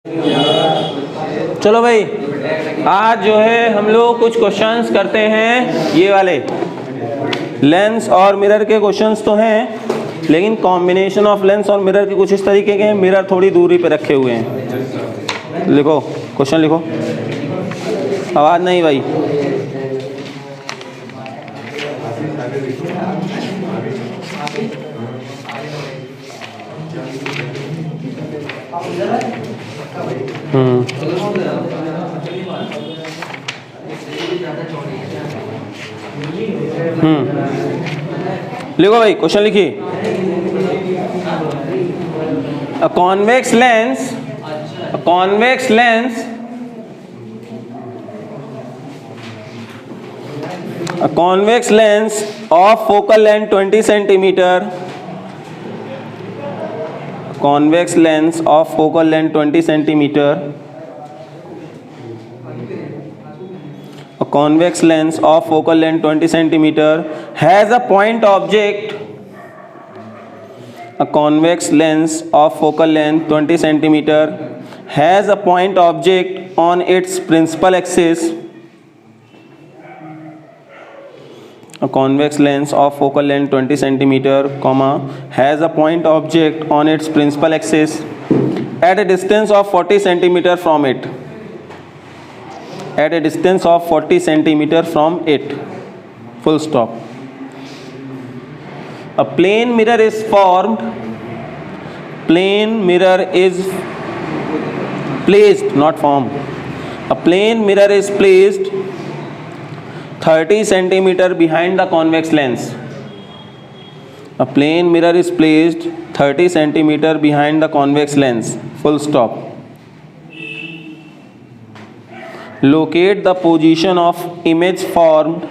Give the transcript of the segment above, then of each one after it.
चलो भाई, आज जो है हम लोग कुछ क्वेश्चंस करते हैं। ये वाले लेंस और मिरर के क्वेश्चंस तो हैं, लेकिन कॉम्बिनेशन ऑफ लेंस और मिरर के कुछ इस तरीके के हैं। मिरर थोड़ी दूरी पे रखे हुए हैं। लिखो क्वेश्चन, लिखो। आवाज़ नहीं भाई। लिखो भाई, क्वेश्चन लिखिए। A convex lens of focal length 20 centimeter, convex lens of focal length 20 centimeter, a convex lens of focal length 20 centimeter has a point object. A convex lens of focal length 20 centimeter has a point object on its principal axis. A convex lens of focal length 20 centimeter, has a point object on its principal axis at a distance of 40 centimeter from it. At a distance of 40 centimeter from it. Full stop. A plane mirror is formed. Plane mirror is placed, not formed. A plane mirror is placed 30 centimeter behind the convex lens. A plane mirror is placed 30 centimeter behind the convex lens. Full stop. Locate the position of image formed.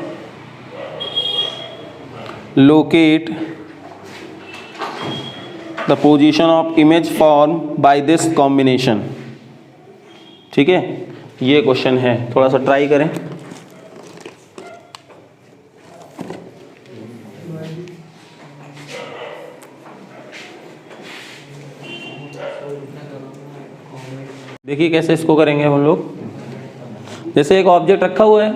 Locate the position of image formed by this combination. ठीक है, ये question है, थोड़ा सा try करें। देखिए कैसे इसको करेंगे हम लोग। जैसे एक ऑब्जेक्ट रखा हुआ है,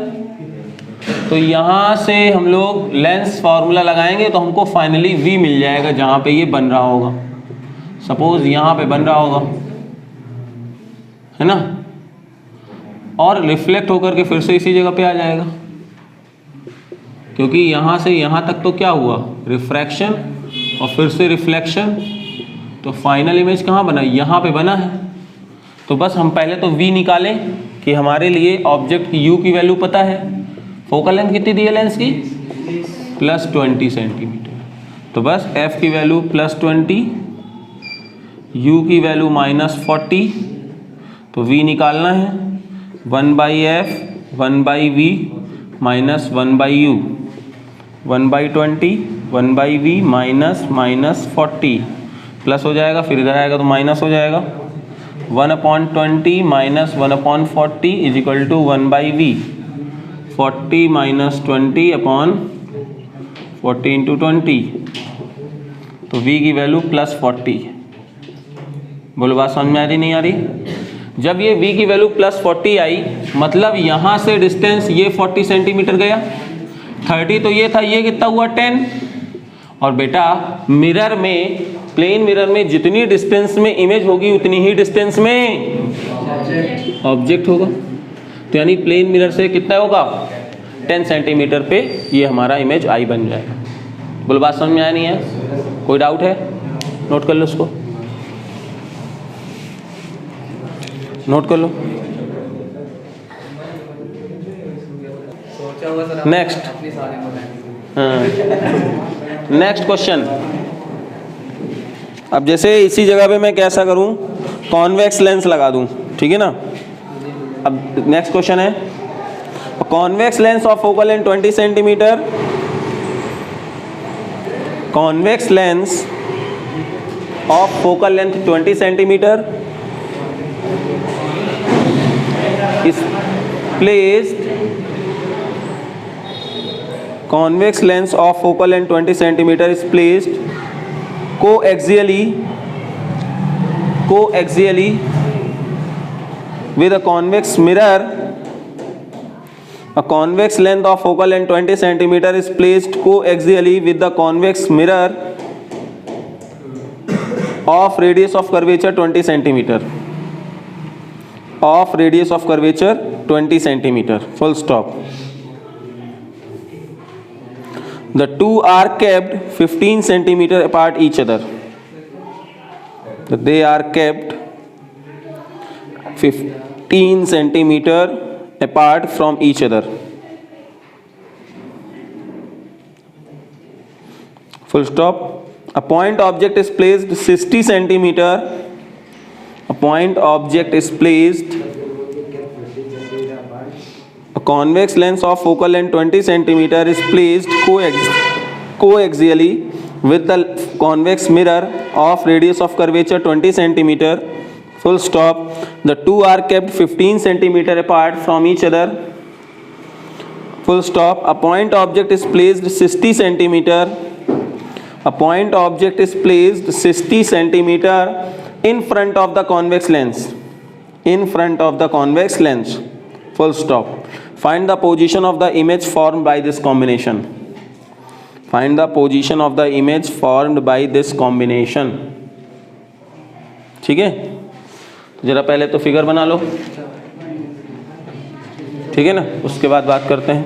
तो यहाँ से हम लोग लेंस फार्मूला लगाएंगे तो हमको फाइनली v मिल जाएगा जहाँ पे ये बन रहा होगा। सपोज यहाँ पे बन रहा होगा, है ना, और रिफ्लेक्ट होकर के फिर से इसी जगह पे आ जाएगा, क्योंकि यहाँ से यहाँ तक तो क्या हुआ, रिफ्रैक्शन और फिर से रिफ्लेक्शन। तो फाइनल इमेज कहाँ बना, यहाँ पे बना है। तो बस हम पहले तो v निकालें कि हमारे लिए ऑब्जेक्ट की u की वैल्यू पता है। फोकल लेंथ कितनी दी है लेंस की, +20 सेंटीमीटर। तो बस f की वैल्यू +20, u की वैल्यू -40। तो v निकालना है, 1/f 1/v -1/u, 1/20 1/v -40 plus हो जाएगा, फिर इधर आएगा तो माइनस हो जाएगा। 1/20 -1/40 इज इक्वल टू 1/v, 40 - 20/40 × 20। तो v की वैल्यू +40। बोलो बात समझ में आ रही नहीं आ रही। जब ये v की वैल्यू +40 आई, मतलब यहाँ से डिस्टेंस ये 40 सेंटीमीटर गया, 30 तो ये था, ये कितना हुआ 10। और बेटा मिरर में, प्लेन मिरर में जितनी डिस्टेंस में इमेज होगी उतनी ही डिस्टेंस में ऑब्जेक्ट होगा। तो यानी प्लेन मिरर से कितना होगा, 10 सेंटीमीटर पे ये हमारा इमेज आई बन जाएगा। बोलो बात समझ में आया नहीं है, कोई डाउट है, नोट कर लो उसको, नोट कर लो। Next, next question. अब जैसे इसी जगह पे मैं कैसा करूं, कॉन्वेक्स लेंस लगा दूं, ठीक है ना। अब नेक्स्ट क्वेश्चन है, convex lens of focal length 20 centimetre, convex lens of focal length 20 centimetre is placed, convex lens of focal length 20 centimeter is placed coaxially with a convex mirror, a convex length of focal length 20 cm is placed coaxially with the convex mirror of radius of curvature 20 cm. Of radius of curvature 20 cm. Full stop. The two are kept 15 cm apart each other. They are kept 15 cm apart from each other. Full stop. A point object is placed 60 cm. A point object is placed. A convex lens of focal length 20 cm is placed coaxially with the convex mirror of radius of curvature 20 cm. Full stop. The two are kept 15 cm apart from each other. Full stop. A point object is placed 60 cm. A point object is placed 60 cm in front of the convex lens. In front of the convex lens. Full stop. Find the position of the image formed by this combination. Find the position of the image formed by this combination. ठीक है, तो जरा पहले तो figure बना लो, ठीक है ना, उसके बाद बात करते हैं।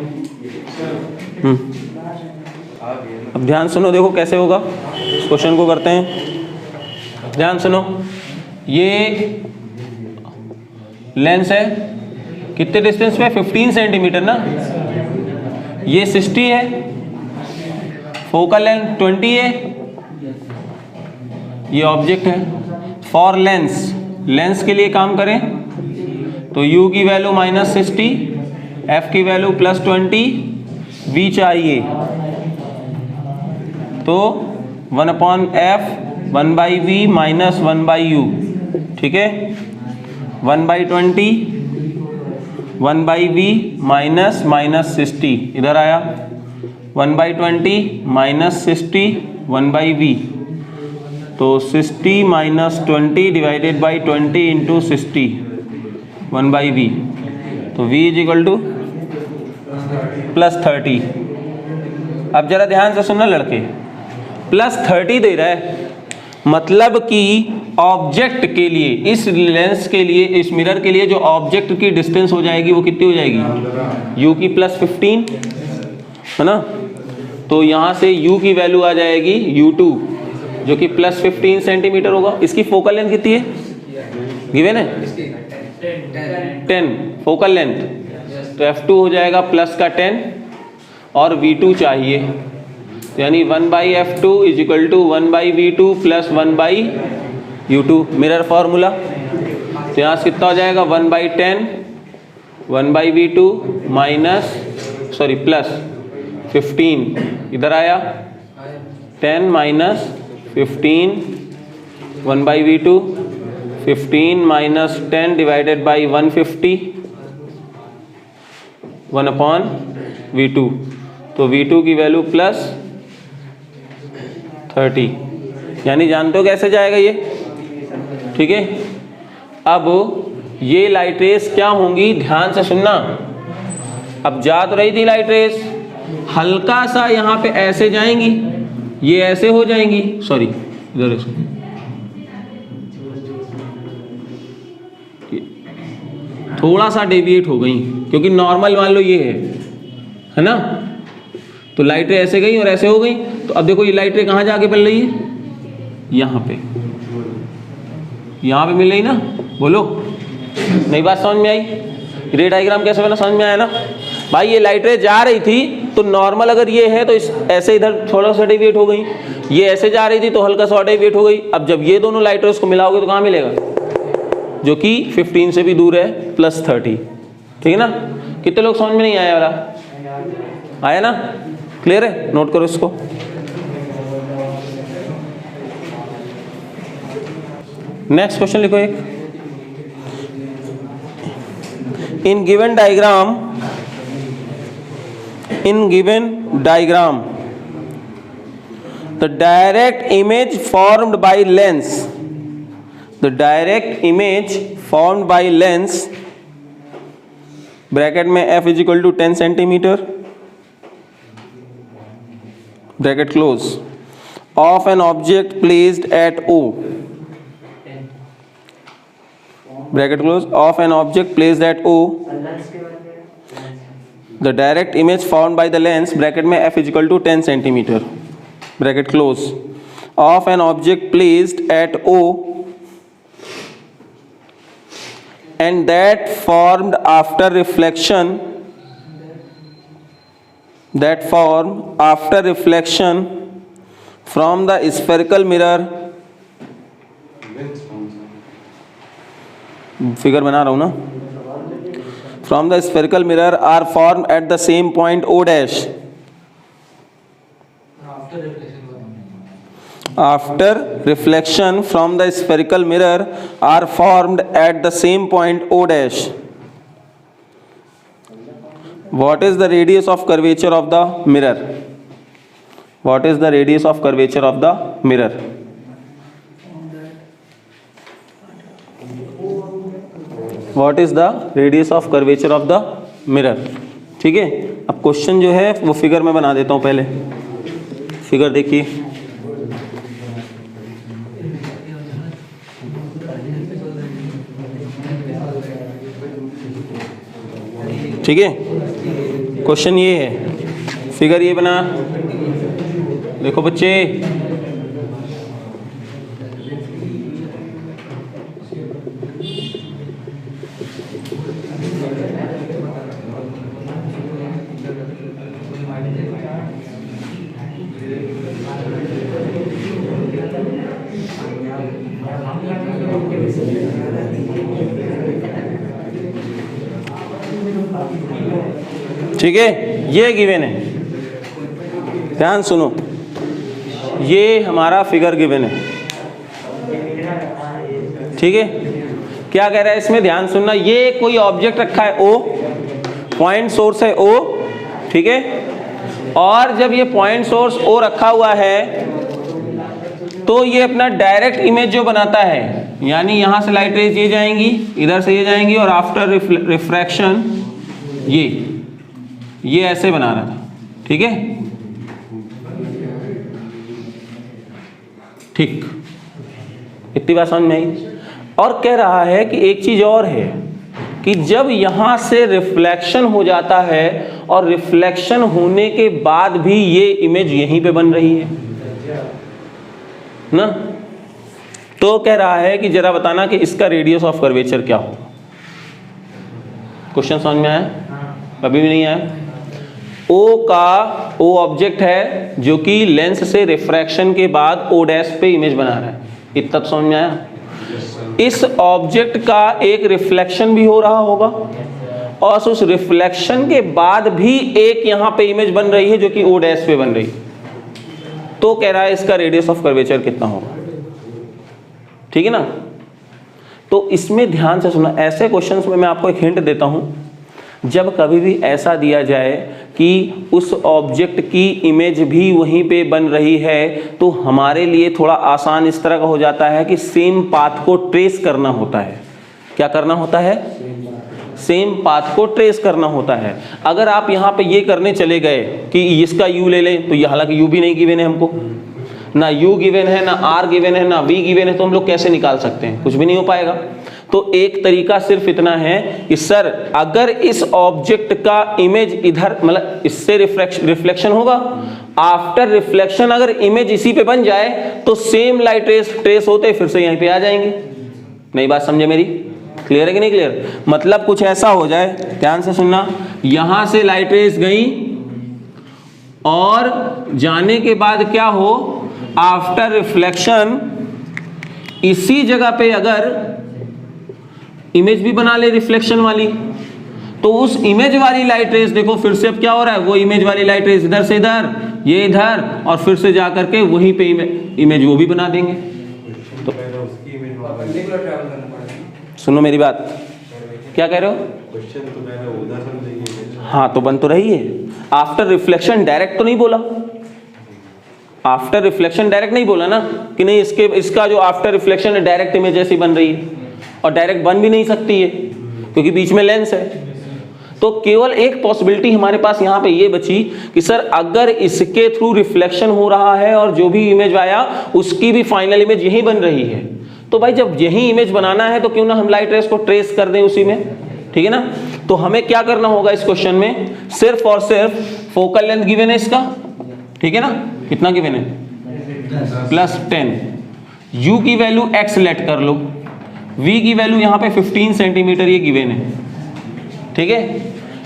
अब ध्यान सुनो, देखो कैसे होगा, इस क्वेश्चन को करते हैं। ध्यान सुनो, ये लेंस है कितने डिस्टेंस पे, 15 सेंटीमीटर ना, ये 60 है, फोकल लेंथ 20 है, ये ऑब्जेक्ट है। फॉर लेंस, लेंस के लिए काम करें तो u की वैल्यू -60, f की वैल्यू +20, v चाहिए तो 1/f 1/v -1/u, ठीक है, 1/20 1/v -60, इधर आया 1/20 -60 1/v, तो 60 - 20 डिवाइडेड बाई 20 इंटू 60 1/v, तो v = +30। अब जरा ध्यान से सुनना लड़के, +30 दे रहा है, मतलब कि ऑब्जेक्ट के लिए, इस लेंस के लिए, इस मिरर के लिए जो ऑब्जेक्ट की डिस्टेंस हो जाएगी वो कितनी हो जाएगी, u की +15 है ना, तो यहाँ से u की वैल्यू आ जाएगी u2 जो कि +15 सेंटीमीटर होगा। इसकी फोकल लेंथ कितनी है, गिवन है 10 फोकल लेंथ, तो f2 हो जाएगा +10 और v2 चाहिए, तो यानी 1/f2 = 1/v2 + 1/u2, mirror formula. तो यहाँ से कितना हो जाएगा 1/10 1/v2 +15, इधर आया 10 - 15 1/v2, 15 - 10 डिवाइडेड बाई 150 1/v2, तो v2 की वैल्यू +30, यानी जानते हो कैसे जाएगा ये, ठीक है। अब ये लाइट रेस क्या होंगी, ध्यान से सुनना। अब जा तो रही थी लाइट रेस, हल्का सा यहाँ पे ऐसे जाएंगी, ये ऐसे हो जाएंगी, सॉरी इधर इसको, थोड़ा सा डेविएट हो गई, क्योंकि नॉर्मल मान लो ये है ना, तो लाइट रे ऐसे गई और ऐसे हो गई। तो अब देखो ये लाइट रे कहाँ जाके मिल रही है, यहाँ पे मिल रही ना, बोलो नई बात समझ में आई, रे डायग्राम कैसे बना समझ में आया ना भाई। ये लाइट रे जा रही थी तो नॉर्मल अगर ये है तो ऐसे इधर थोड़ा सा डेविएट हो गई, ये ऐसे जा रही थी तो हल्का सा डेविएट हो गई। अब जब ये दोनों लाइट रेस को मिलाओगे तो कहाँ मिलेगा, जो कि 15 से भी दूर है, +30, ठीक है ना। कितने लोग समझ में नहीं आया वाला, आया ना, क्लियर है, नोट करो इसको। नेक्स्ट क्वेश्चन लिखो एक, in given diagram the direct image formed by lens bracket में f is equal to 10 centimetre, bracket close, of an object placed at O, bracket close, of an object placed at O, the direct image found by the lens, bracket में f is equal to 10 centimetre, bracket close, of an object placed at O and that formed after reflection from the spherical mirror, figure बना रहा हूं ना, from the spherical mirror are formed at the same point O dash, after reflection from the spherical mirror are formed at the same point O dash. What is the radius of curvature of the mirror? What is the radius of curvature of the mirror? What is the radius of curvature of the mirror? ठीक है, अब question जो है वो figure में बना देता हूं। पहले फिगर देखिए, ठीक है। क्वेश्चन ये है, फिगर ये बना, देखो बच्चे, ठीक है, ये गिवन है, ध्यान सुनो, ये हमारा फिगर गिवन है, ठीक है। क्या कह रहा है इसमें, ध्यान सुनना, ये कोई ऑब्जेक्ट रखा है O, पॉइंट सोर्स है O, ठीक है, और जब ये पॉइंट सोर्स O रखा हुआ है तो ये अपना डायरेक्ट इमेज जो बनाता है, यानी यहां से लाइट रेज ये जाएंगी, इधर से ये जाएंगी, और आफ्टर रिफ्रैक्शन ये ऐसे बना रहा था, ठीक है, ठीक, इतनी बात समझ में आई। और कह रहा है कि एक चीज और है कि जब यहां से रिफ्लेक्शन हो जाता है और रिफ्लेक्शन होने के बाद भी ये इमेज यहीं पे बन रही है ना, तो कह रहा है कि जरा बताना कि इसका रेडियस ऑफ कर्वेचर क्या होगा। क्वेश्चन समझ में आया? अभी भी नहीं आया? O ऑब्जेक्ट है जो कि लेंस से रिफ्रैक्शन के बाद O डैश पे इमेज बना रहा है, इतना तो समझ में आया? इस ऑब्जेक्ट का एक रिफ्लेक्शन भी हो रहा होगा और उस रिफ्लेक्शन के बाद भी एक यहां पे इमेज बन रही है जो कि O डैश पे बन रही है, तो कह रहा है इसका रेडियस ऑफ कर्वेचर कितना होगा, ठीक है ना। तो इसमें ध्यान से सुनना, ऐसे क्वेश्चंस में मैं आपको एक हिंट देता हूं, जब कभी भी ऐसा दिया जाए कि उस ऑब्जेक्ट की इमेज भी वहीं पे बन रही है, तो हमारे लिए थोड़ा आसान इस तरह का हो जाता है कि सेम पाथ को ट्रेस करना होता है। क्या करना होता है? सेम पाथ को ट्रेस करना होता है। अगर आप यहाँ पे ये करने चले गए कि इसका u ले लें, तो ये हालांकि u भी नहीं गिवन है हमको, ना u गिवन है, ना r गिवन है, ना v गिवन है, तो हम लोग कैसे निकाल सकते हैं? कुछ भी नहीं हो पाएगा। तो एक तरीका सिर्फ इतना है कि सर अगर इस ऑब्जेक्ट का इमेज इधर, मतलब इससे रिफ्लेक्शन होगा, आफ्टर रिफ्लेक्शन अगर इमेज इसी पे बन जाए तो सेम लाइट ट्रेस होते फिर से यहीं पे आ जाएंगे। नई बात समझे मेरी? क्लियर है कि नहीं क्लियर? मतलब कुछ ऐसा हो जाए, ध्यान से सुनना, यहां से लाइट रेस गई और जाने के बाद क्या हो, आफ्टर रिफ्लेक्शन इसी जगह पे अगर इमेज भी बना ले रिफ्लेक्शन वाली, तो उस इमेज वाली लाइट रेस देखो फिर से अब क्या हो रहा है, वो इमेज वाली लाइट रेस इधर से इधर, ये इधर, और फिर से जा करके वहीं पे इमेज वो भी बना देंगे। तो सुनो मेरी बात, क्या कह रहे हो? हाँ, तो बन तो रही है। आफ्टर रिफ्लेक्शन डायरेक्ट तो नहीं बोला, आफ्टर रिफ्लेक्शन डायरेक्ट नहीं बोला ना कि नहीं इसका जो आफ्टर रिफ्लेक्शन है डायरेक्ट इमेज ऐसी बन रही है, और डायरेक्ट बन भी नहीं सकती है क्योंकि बीच में लेंस है। तो केवल एक पॉसिबिलिटी हमारे पास यहाँ पे ये बची कि सर अगर इसके थ्रू रिफ्लेक्शन हो रहा है और जो भी इमेज आया उसकी भी फाइनल इमेज यही बन रही है, तो भाई जब यही इमेज बनाना है तो क्यों ना हम लाइट रेस को ट्रेस कर दें उसी में, ठीक है ना। तो हमें क्या करना होगा इस क्वेश्चन में, सिर्फ और सिर्फ फोकल लेंथ गिवन है इसका, ठीक है ना, कितना गिवन है +10, u की वैल्यू x लेट कर लो, v की वैल्यू यहाँ पे 15 सेंटीमीटर ये गिवन है, ठीक है,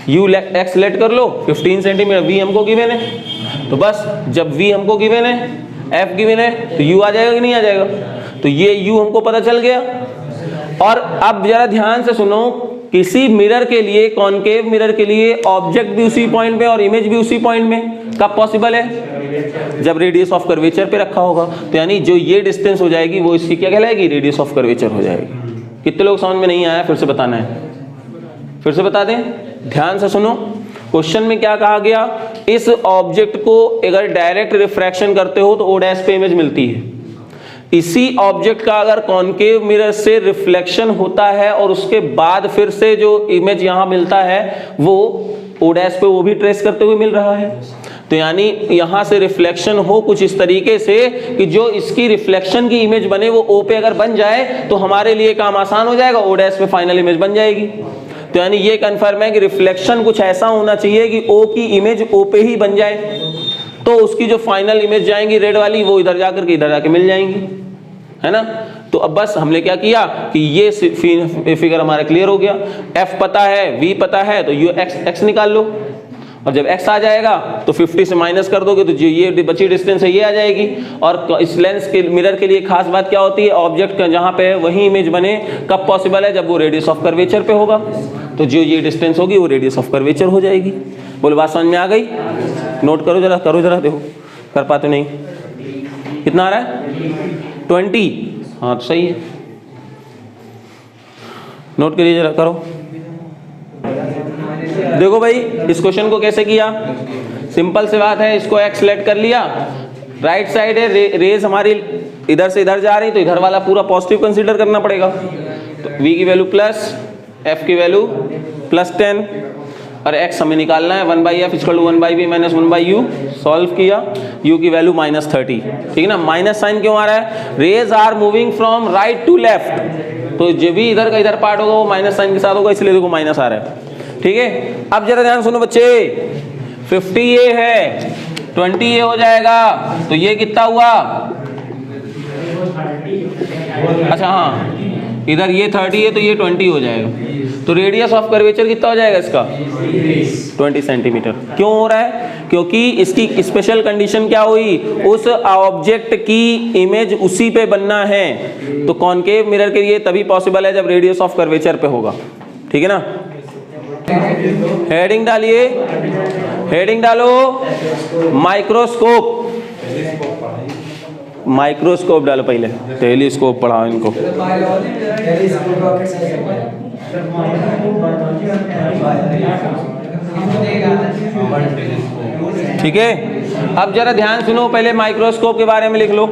u x लेट कर लो 15 सेंटीमीटर, v हमको गिवन है, तो बस जब v हमको गिवन है, f गिवन है, तो u आ जाएगा कि नहीं आ जाएगा, तो ये u हमको पता चल गया। और अब जरा ध्यान से सुनो, किसी मिरर के लिए, कॉनकेव मिरर के लिए ऑब्जेक्ट भी उसी पॉइंट में और इमेज भी उसी पॉइंट में, कब पॉसिबल है, जब रेडियस ऑफ कर्वेचर पे रखा होगा। तो यानी जो ये डिस्टेंस हो जाएगी वो इसकी क्या कहलाएगी, रेडियस ऑफ कर्वेचर हो जाएगी। कितने लोग समझ में नहीं आया, फिर से बताना है, फिर से बता दें, ध्यान से सुनो। क्वेश्चन में क्या कहा गया, इस ऑब्जेक्ट को अगर डायरेक्ट रिफ्रैक्शन करते हो तो o' पे इमेज मिलती है, इसी ऑब्जेक्ट का अगर कॉनकेव मिरर से रिफ्लेक्शन होता है और उसके बाद फिर से जो इमेज यहाँ मिलता है वो o' पे वो भी ट्रेस करते हुए मिल रहा है। तो यानी यहाँ से रिफ्लेक्शन हो कुछ इस तरीके से कि जो इसकी रिफ्लेक्शन की इमेज बने वो O पे अगर बन जाए तो हमारे लिए काम आसान हो जाएगा, o' पे फाइनल इमेज बन जाएगी। तो यानी ये कंफर्म है कि रिफ्लेक्शन कुछ ऐसा होना चाहिए कि O की इमेज O पे ही बन जाए, तो उसकी जो फाइनल इमेज जाएंगी रेड वाली वो इधर जाकर के इधर जाके मिल जाएंगी, है ना। तो अब बस हमने क्या किया कि ये फिगर हमारा क्लियर हो गया, f पता है, v पता है, तो ये x निकाल लो, और जब x आ जाएगा तो 50 से माइनस कर दोगे तो जो ये बची डिस्टेंस है ये आ जाएगी। और इस लेंस के मिरर के लिए खास बात क्या होती है, ऑब्जेक्ट का जहाँ पे है वही इमेज बने, कब पॉसिबल है, जब वो रेडियस ऑफ कर्वेचर पे होगा, तो जो ये डिस्टेंस होगी वो रेडियस ऑफ कर्वेचर हो जाएगी। बोलो बात समझ में आ गई, नोट करो जरा, करो जरा, देखो कर पाते नहीं, कितना आ रहा है 20, हाँ तो सही है, नोट करिए जरा, करो। देखो भाई इस क्वेश्चन को कैसे किया, सिंपल सी बात है, इसको x लेट कर लिया, राइट साइड है, रेज हमारी इधर से इधर जा रही, तो इधर वाला पूरा पॉजिटिव कंसीडर करना पड़ेगा। तो v की वैल्यू प्लस, f की वैल्यू +10 और x हमें निकालना है 1/f = 1/b - 1/u, सॉल्व किया, u की वैल्यू -30, ठीक है ना। माइनस साइन क्यों आ रहा है, rays are moving from right to left, तो जो भी इधर का इधर पार्ट होगा वो माइनस साइन के साथ होगा, इसलिए देखो माइनस आ रहा है, ठीक है। अब जरा ध्यान सुनो बच्चे, 50 ये है, 20 ये हो जाएगा, तो ये कितना हुआ, अच्छा हाँ इधर ये 30 है तो ये 20 हो जाएगा, तो रेडियस ऑफ कर्वेचर कितना हो जाएगा इसका 20 सेंटीमीटर। क्यों हो रहा है, क्योंकि इसकी स्पेशल कंडीशन क्या हुई, उस ऑब्जेक्ट की इमेज उसी पे बनना है, तो कॉनकेव मिरर के लिए तभी पॉसिबल है जब रेडियस ऑफ कर्वेचर पे होगा, ठीक है ना। हेडिंग डालिए, हेडिंग डालो, माइक्रोस्कोप, माइक्रोस्कोप डालो, पहले टेलीस्कोप पढ़ाओ इनको, ठीक है। अब जरा ध्यान सुनो, पहले माइक्रोस्कोप के बारे में लिख लो।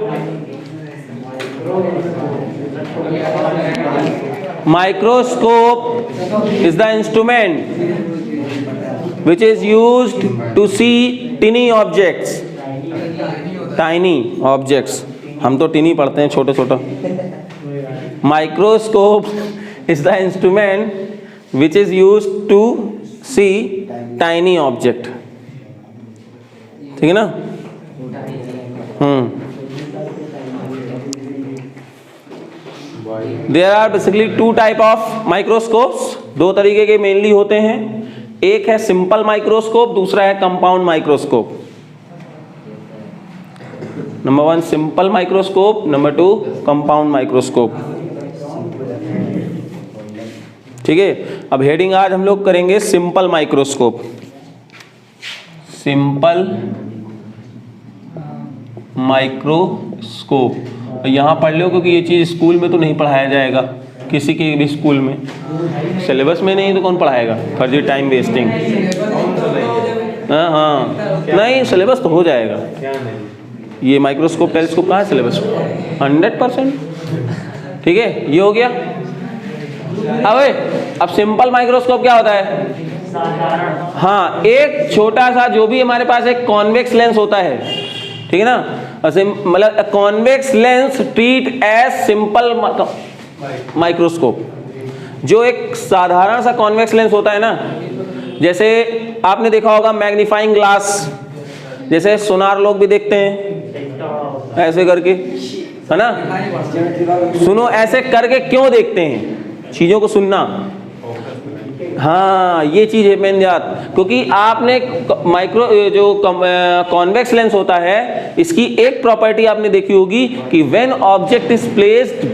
Microscope is the instrument which is used to see tiny objects, tiny objects, हम तो टीनी पढ़ते हैं छोटे छोटा। Microscope is the instrument which is used to see tiny object, ठीक है ना। There are basically two type of microscopes, दो तरीके के मेनली होते हैं, एक है सिंपल माइक्रोस्कोप, दूसरा है compound microscope. Number 1 simple microscope, number 2 compound microscope, ठीक है। अब हेडिंग आज हम लोग करेंगे सिंपल माइक्रोस्कोप, सिंपल माइक्रोस्कोप। यहाँ पढ़ लो क्योंकि ये चीज़ स्कूल में तो नहीं पढ़ाया जाएगा, किसी के भी स्कूल में, सिलेबस में नहीं तो कौन पढ़ाएगा, फर्जी टाइम वेस्टिंग। हाँ नहीं सिलेबस तो हो जाएगा, ये माइक्रोस्कोप टेलीस्कोप कहाँ है सिलेबस 100%, ठीक है। ये हो गया। अब सिंपल माइक्रोस्कोप क्या होता है, हाँ, एक छोटा सा जो भी हमारे पास एक कॉन्वेक्स लेंस होता है, ठीक है ना, मतलब convex lens treat as simple microscope. जो एक साधारण सा कॉन्वेक्स लेंस होता है ना, जैसे आपने देखा होगा मैग्नीफाइंग ग्लास, जैसे सोनार लोग भी देखते हैं ऐसे करके, है ना, सुनो ऐसे करके क्यों देखते हैं, चीजों को सुनना, हाँ ये चीज है मेन बात, क्योंकि आपने माइक्रो जो कॉन्वेक्स लेंस होता है इसकी एक प्रॉपर्टी आपने देखी होगी कि when object is placed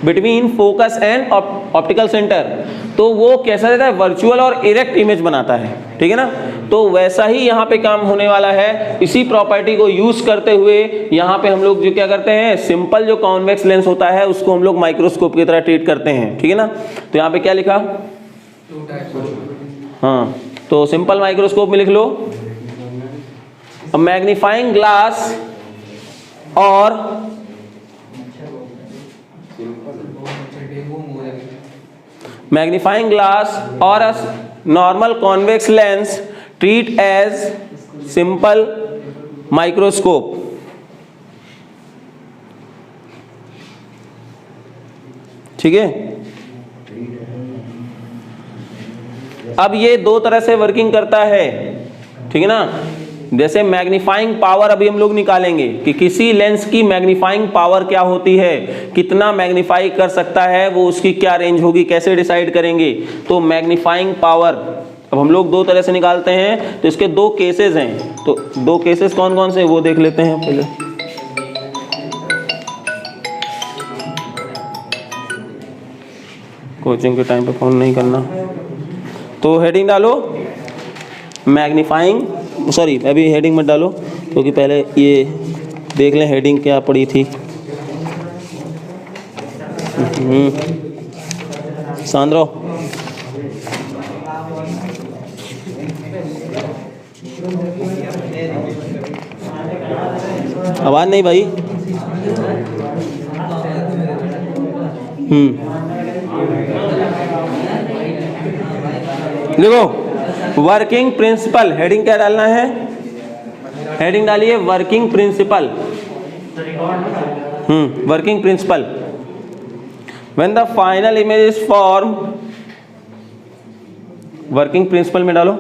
between focus and optical centre, तो वो कैसा रहता है, वर्चुअल और इरेक्ट इमेज बनाता है, ठीक है ना। तो वैसा ही यहाँ पे काम होने वाला है, इसी प्रॉपर्टी को यूज करते हुए यहाँ पे हम लोग जो क्या करते हैं, सिंपल जो कॉन्वेक्स लेंस होता है उसको हम लोग माइक्रोस्कोप की तरह ट्रीट करते हैं, ठीक है ना। तो यहाँ पे क्या लिखा, हाँ, तो सिंपल माइक्रोस्कोप में लिख लो मैग्नीफाइंग ग्लास और मैग्नीफाइंग ग्लास और a normal convex lens treat as simple microscope. ठीक है, अब ये दो तरह से वर्किंग करता है, ठीक है ना। जैसे मैग्नीफाइंग पावर अभी हम लोग निकालेंगे कि किसी लेंस की मैग्नीफाइंग पावर क्या होती है, कितना मैग्नीफाई कर सकता है, वो उसकी क्या रेंज होगी, कैसे डिसाइड करेंगे। तो मैग्नीफाइंग पावर अब हम लोग दो तरह से निकालते हैं, तो इसके दो केसेस हैं, तो दो केसेस कौन कौन से वो देख लेते हैं पहले। कोचिंग के टाइम पे फोन नहीं करना। तो हेडिंग डालो मैग्नीफाइंग, सॉरी अभी हेडिंग मत डालो क्योंकि पहले ये देख लें हेडिंग क्या पड़ी थी। सांद्रो आवाज नहीं भाई। देखो वर्किंग प्रिंसिपल, हेडिंग क्या डालना है, हेडिंग डालिए working principle. Working principle, when the final image is form, working principle में डालो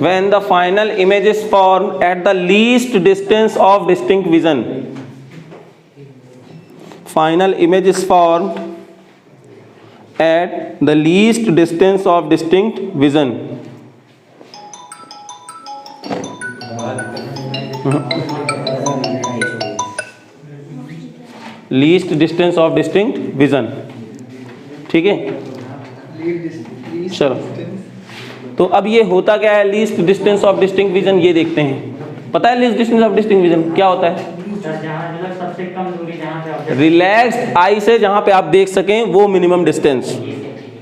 when the final image is form eight the least distance of distinct vision, final image is form at the least distance of distinct vision. Least distance of distinct vision, ठीक है। चलो तो अब ये होता क्या है, least distance of distinct vision, ये देखते हैं। पता है least distance of distinct vision क्या होता है, सबसे कम दूरी जहां पे रिलैक्स आई से जहां पे आप देख सकें वो मिनिमम डिस्टेंस,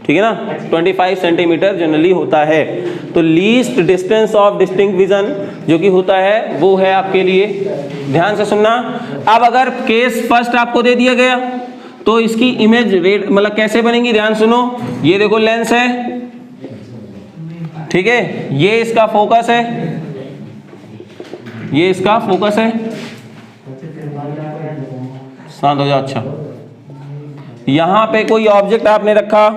ठीक है ना, 25 सेंटीमीटर जनरली होता है। तो least distance of distinct vision जो कि होता है वो है आपके लिए, ध्यान से सुनना। अब अगर केस फर्स्ट आपको दे दिया गया तो इसकी इमेज रेट मतलब कैसे बनेगी, ध्यान सुनो। ये देखो लेंस है, ठीक है, ये इसका फोकस है, ये इसका फोकस है, शांत हो जाओ। अच्छा, यहां पे कोई ऑब्जेक्ट आपने रखा,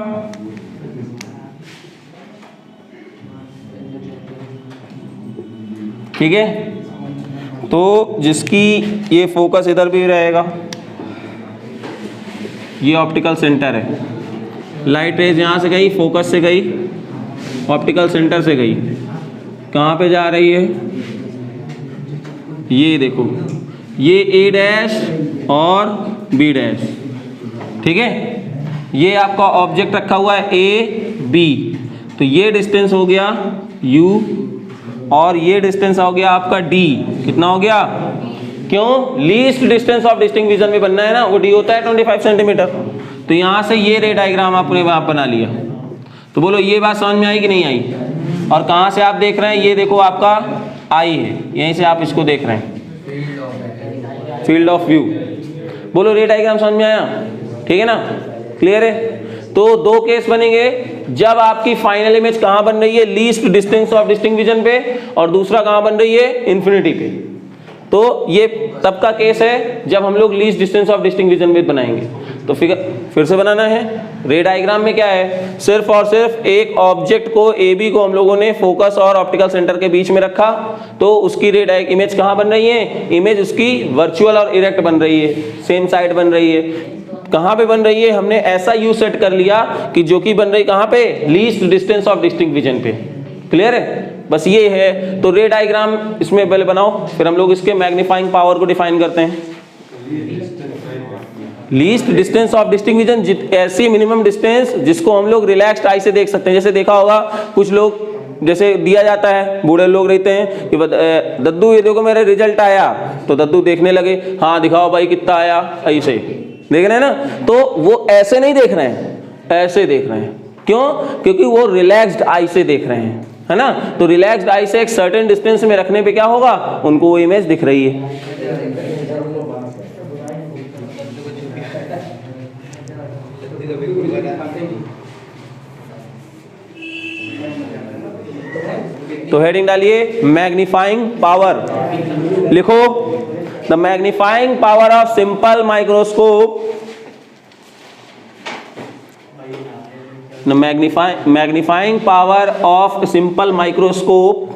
ठीक है, तो जिसकी ये फोकस इधर भी रहेगा, ये ऑप्टिकल सेंटर है। लाइट रेज यहां से गई, फोकस से गई, ऑप्टिकल सेंटर से गई, कहां पे जा रही है, ये देखो, ये ए डैश और बी डैश, ठीक है। ये आपका ऑब्जेक्ट रखा हुआ है ए बी, तो ये डिस्टेंस हो गया यू और ये डिस्टेंस हो गया आपका डी। कितना हो गया, क्यों, least distance of distinct vision में बनना है ना, वो डी होता है 25 सेंटीमीटर। तो यहां से ये रे डायग्राम आपने आप बना लिया। तो बोलो ये बात समझ में आई कि नहीं आई। और कहां से आप देख रहे हैं, ये देखो आपका आई है, यहीं से आप इसको देख रहे हैं, फील्ड ऑफ व्यू। बोलो रे डायग्राम समझ में आया, ठीक है ना, क्लियर है। तो दो केस बनेंगे, जब आपकी फाइनल इमेज कहां बन रही है, least distance of distinct vision पे, और दूसरा कहां बन रही है, इन्फिनिटी पे। तो ये तब का केस है जब हम लोग least distance of distinct vision पे बनाएंगे। तो फिर से बनाना है। रे डायग्राम में क्या है, सिर्फ और सिर्फ एक ऑब्जेक्ट को AB को हम लोगों ने फोकस और ऑप्टिकल सेंटर के बीच में रखा, तो उसकी रे इमेज कहाँ बन रही है, इमेज उसकी वर्चुअल और इरेक्ट बन रही है, सेम साइड बन रही है। कहाँ पे बन रही है, हमने ऐसा यू सेट कर लिया कि जो कि बन रही कहाँ पे, least distance of distinct vision पे। क्लियर है, बस ये है। तो रे डायग्राम इसमें पहले बनाओ, फिर हम लोग इसके मैग्नीफाइंग पावर को डिफाइन करते हैं। Least distance of distinct vision, ऐसी मिनिमम डिस्टेंस जिसको हम लोग रिलैक्स्ड आई से देख सकते हैं। जैसे देखा होगा कुछ लोग, जैसे दिया जाता है, बूढ़े लोग रहते हैं कि दद्दू ये देखो मेरा रिजल्ट आया, तो दद्दू देखने लगे, हाँ दिखाओ भाई कितना आया, ऐसे देख रहे हैं ना। तो वो ऐसे नहीं देख रहे हैं, ऐसे देख रहे हैं। क्यों? क्योंकि वो रिलैक्स्ड आई से देख रहे हैं, है ना। तो रिलैक्स्ड आई से एक सर्टेन डिस्टेंस में रखने पे क्या होगा, उनको वो इमेज दिख रही है। तो हेडिंग डालिए मैग्नीफाइंग पावर, लिखो the magnifying power of simple microscope, the magnifying power of a simple microscope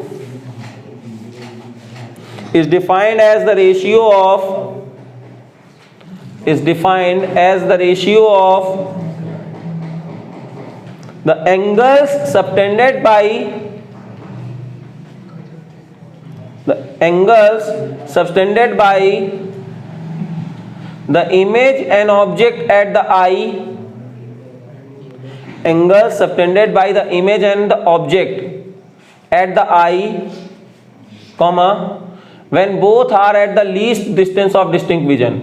is defined as the ratio of the angles subtended by the image and object at the eye, angles subtended by the image and the object at the eye, comma, when both are at the least distance of distinct vision.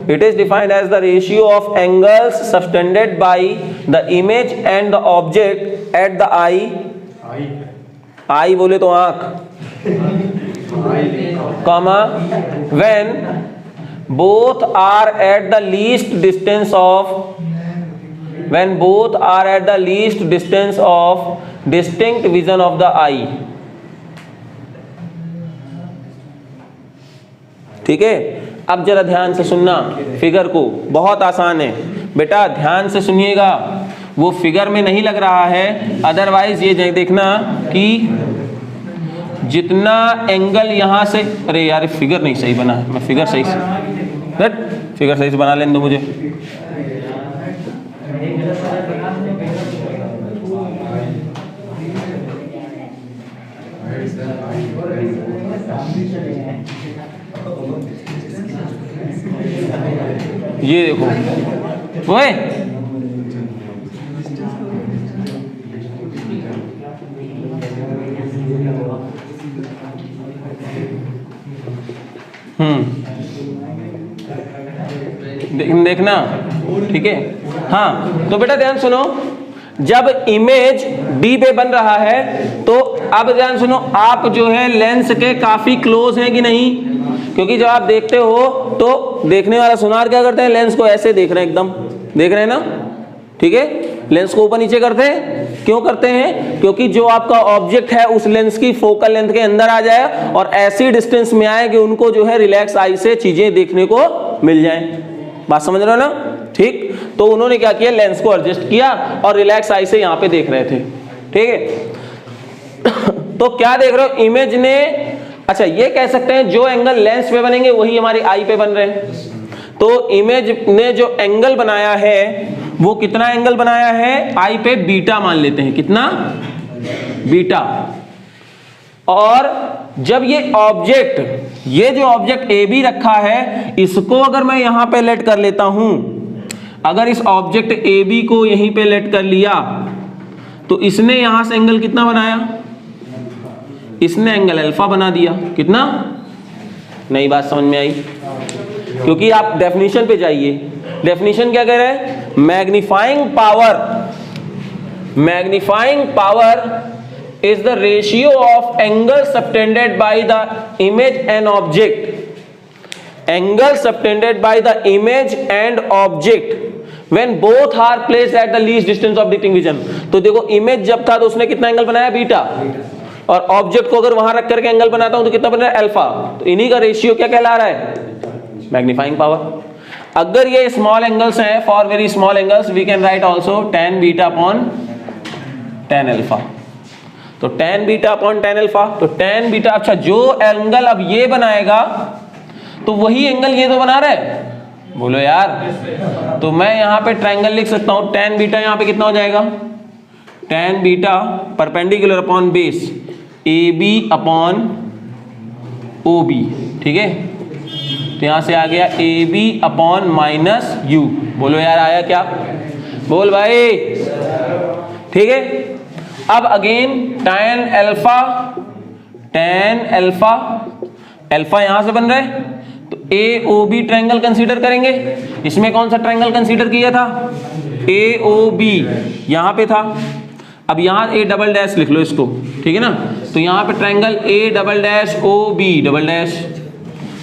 It is defined as the ratio of angles subtended by the image and the object at the eye, eye बोले तो आँख, comma, when both are at the least distance of distinct vision of the eye। ठीक है, अब जरा ध्यान से सुनना फिगर को, बहुत आसान है बेटा, ध्यान से सुनिएगा। वो फिगर में नहीं लग रहा है, अदरवाइज ये देखना कि जितना एंगल यहां से, अरे यार फिगर नहीं सही बना है, मैं फिगर सही से बना लेने दो मुझे। ये देखो ओए, देखना, ठीक है। हाँ तो बेटा ध्यान सुनो, जब इमेज बी पे बन रहा है तो अब ध्यान सुनो, आप जो है लेंस के काफी क्लोज हैं कि नहीं, क्योंकि जब आप देखते हो तो देखने वाला सुनार क्या करते हैं, लेंस को ऐसे देख रहे हैं, एकदम देख रहे हैं ना, ठीक है। लेंस को ऊपर नीचे करते हैं, क्यों करते हैं, क्योंकि जो आपका ऑब्जेक्ट है उस लेंस की फोकल लेंथ के अंदर आ जाए और ऐसी डिस्टेंस में आए कि उनको जो है रिलैक्स आई से चीजें देखने को मिल जाए। बात समझ रहे हो ना, ठीक। तो उन्होंने क्या किया, लेंस को एडजस्ट किया और रिलैक्स आई से यहां पे देख रहे थे, ठीक है। तो क्या देख रहे हो, इमेज ने, अच्छा ये कह सकते हैं जो एंगल लेंस पे बनेंगे वही हमारी आई पे बन रहे हैं। तो इमेज ने जो एंगल बनाया है वो कितना एंगल बनाया है, आई पे बीटा मान लेते हैं, कितना, बीटा। और जब ये जो ऑब्जेक्ट ए बी रखा है, इसको अगर मैं यहां पे लेट कर लेता हूं, अगर इस ऑब्जेक्ट ए बी को यहीं पे लेट कर लिया तो इसने यहां से एंगल कितना बनाया, इसने एंगल अल्फा बना दिया, कितना, नई बात समझ में आई, क्योंकि आप डेफिनेशन पे जाइए। डेफिनेशन क्या कह रहा है, magnifying power is the ratio of angle subtended by the image and object, angle subtended by the image and object when both are placed at the least distance of distinct vision. तो देखो image जब था तो उसने कितना angle बनाया, beta, और object को अगर वहां रख करके एंगल बनाता हूं तो कितना बन रहा है, अल्फा। तो इन्हीं का रेशियो क्या कहला रहा है, मैग्नीफाइंग पावर। अगर ये स्मॉल एंगल्स हैं, for very small angles we can write also tan beta upon tan alpha. तो tan beta upon tan alpha, तो tan बीटा, अच्छा जो एंगल अब ये बनाएगा तो वही एंगल ये तो बना रहा है, बोलो यार। तो मैं यहां पे ट्रायंगल लिख सकता हूं, tan बीटा यहां पे कितना हो जाएगा, tan beta perpendicular upon base AB upon OB, ठीक है। तो यहां से आ गया AB अपॉन माइनस U, बोलो यार आया क्या, बोल भाई, ठीक है। अब अगेन tan अल्फा, अल्फा यहां से बन रहा है, तो AOB ट्रायंगल कंसीडर करेंगे। इसमें कौन सा ट्रायंगल कंसीडर किया था, AOB यहां पे था। अब यहां A डबल डैश लिख लो इसको, ठीक है ना। तो यहां पे triangle A double dash OB double dash.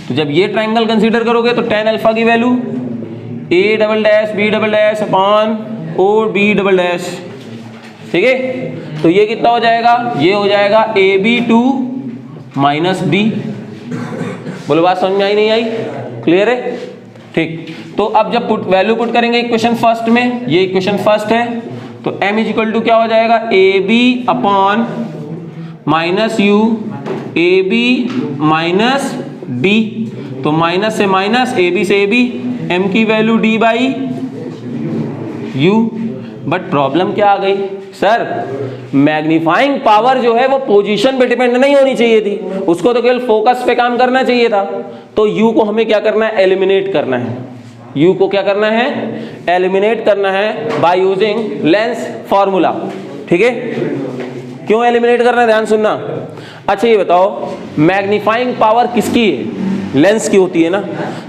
तो जब ये ट्रायंगल कंसीडर करोगे तो tan अल्फा की value A double dash B double dash upon OB double dash, ठीक है। तो ये कितना हो जाएगा, ये हो जाएगा AB2 माइनस D। बोलो बात समझ में आई नहीं आई, क्लियर है, ठीक। तो अब जब वैल्यू पुट करेंगे इक्वेशन फर्स्ट में, ये इक्वेशन फर्स्ट है, तो m इज इक्वल टू क्या हो जाएगा, AB upon minus U AB minus D। तो माइनस से माइनस, AB से AB, m की value D by U। But problem क्या आ गई सर, मैग्नीफाइंग पावर जो है वो पोजीशन पे डिपेंड नहीं होनी चाहिए थी, उसको तो केवल फोकस पे काम करना चाहिए था। तो U को हमें क्या करना है, एलिमिनेट करना है। U को क्या करना है, एलिमिनेट करना है बाय यूजिंग लेंस फॉर्मूला, ठीक है। क्यों एलिमिनेट करना है, ध्यान सुनना। अच्छा ये बताओ, मैग्नीफाइंग पावर किसकी है, लेंस की होती है ना।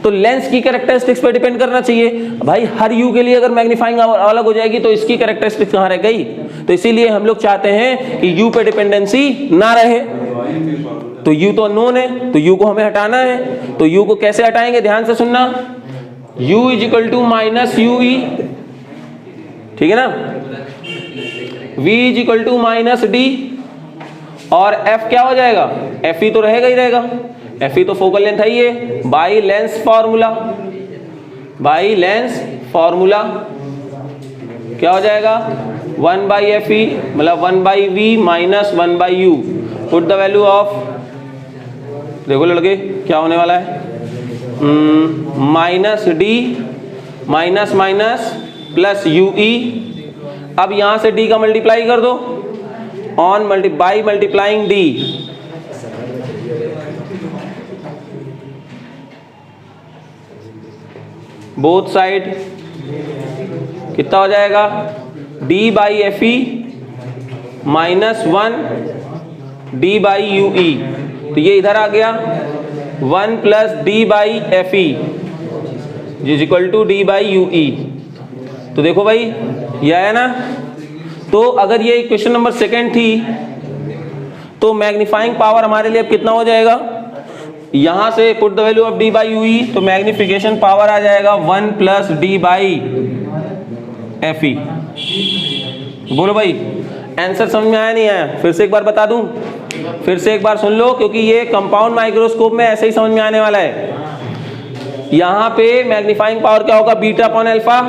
तो लेंस की कैरेक्टरिस्टिक्स पे डिपेंड करना चाहिए। भाई हर U के लिए अगर मैग्नीफाइंग अलग हो जाएगी तो इसकी कैरेक्टरिस्टिक्स कहाँ रह गई। तो इसीलिए हम लोग चाहते हैं कि U पे डिपेंडेंसी ना रहे। तो U तो अननोन है, तो U को हमें हटाना है। तो U को कैसे हटाएंगे, ध्यान से सुनना। U is equal to minus UE, ठीक है ना। V is equal to minus D, और F क्या हो जाएगा, FE तो रहेगा ही रहेगा, FE तो फोकल लेंथ है ही है। By lens formula, by lens formula क्या हो जाएगा, 1 बाई FE मतलब 1 by V minus 1 by U। Put the value of, देखो लड़के क्या होने वाला है, minus D minus minus plus UE। अब यहां से D का मल्टीप्लाई कर दो, on by multiplying D, both side कितना हो जाएगा, D by FE minus 1 D by UE। तो ये इधर आ गया 1 plus D by FE is equal to D by UE। तो देखो भाई ये है ना। तो अगर ये इक्वेशन नंबर सेकंड थी तो मैग्नीफाइंग पावर हमारे लिए अब कितना हो जाएगा, यहां से put the value of D by UE, तो मैग्निफिकेशन पावर आ जाएगा 1 प्लस D बाई FE। बोलो भाई आंसर समझ में आया नहीं आया, फिर से एक बार बता दूं, फिर से एक बार सुन लो, क्योंकि ये कंपाउंड माइक्रोस्कोप में ऐसे ही समझ में आने वाला है। यहाँ पे मैग्नीफाइंग पावर क्या होगा, बीटा अपॉन अल्फा।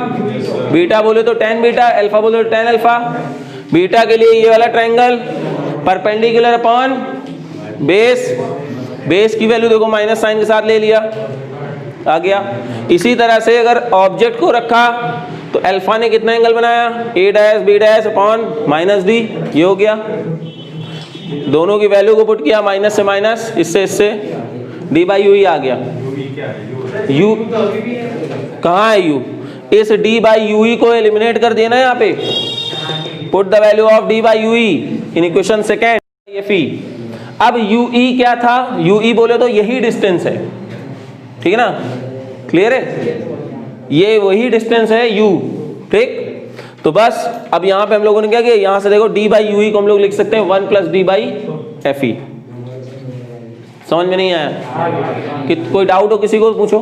बीटा बोले तो tan बीटा, अल्फा बोले तो tan अल्फा। बीटा के लिए ये वाला triangle perpendicular upon base, base की वैल्यू देखो माइनस साइन के साथ ले लिया, आ गया। इसी तरह से अगर ऑब्जेक्ट को रखा तो अल्फा ने कितना एंगल बनाया, A dash B dash upon minus D, ये हो गया। दोनों की वैल्यू को पुट किया, माइनस से माइनस, इससे इससे D बाई UE आ गया। U कहाँ है U, इस D बाई UE को एलिमिनेट कर देना यहाँ पे। Put the value of D by UE in equation second FE। अब UE क्या था, UE बोले तो यही डिस्टेंस है, ठीक है ना, क्लियर है, ये वही डिस्टेंस है U, ठीक। तो बस अब यहाँ पे हम लोगों ने क्या किया, यहाँ से देखो D बाई UE को हम लोग लिख सकते हैं 1 प्लस D बाई FE। समझ में नहीं आया कि कोई डाउट हो किसी को पूछो।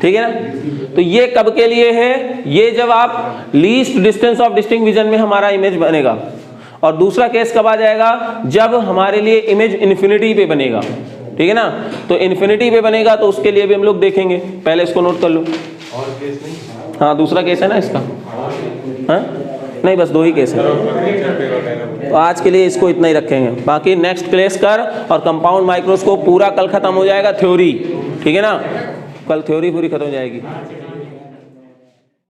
ठीक है ना। तो ये कब के लिए है, ये जब आप least distance of distinct vision में हमारा इमेज बनेगा। और दूसरा केस कब आ जाएगा, जब हमारे लिए इमेज इन्फिनिटी पे बनेगा, ठीक है ना। तो इन्फिनिटी पे बनेगा तो उसके लिए भी हम लोग देखेंगे, पहले इसको नोट कर लो। और केस नहीं? हाँ दूसरा केस है ना इसका, हाँ नहीं बस 2 ही केस है। तो आज के लिए इसको इतना ही रखेंगे, बाकी नेक्स्ट क्लास कर और कंपाउंड माइक्रोस्कोप पूरा कल खत्म हो जाएगा थ्योरी, ठीक है ना। कल थ्योरी पूरी खत्म हो जाएगी।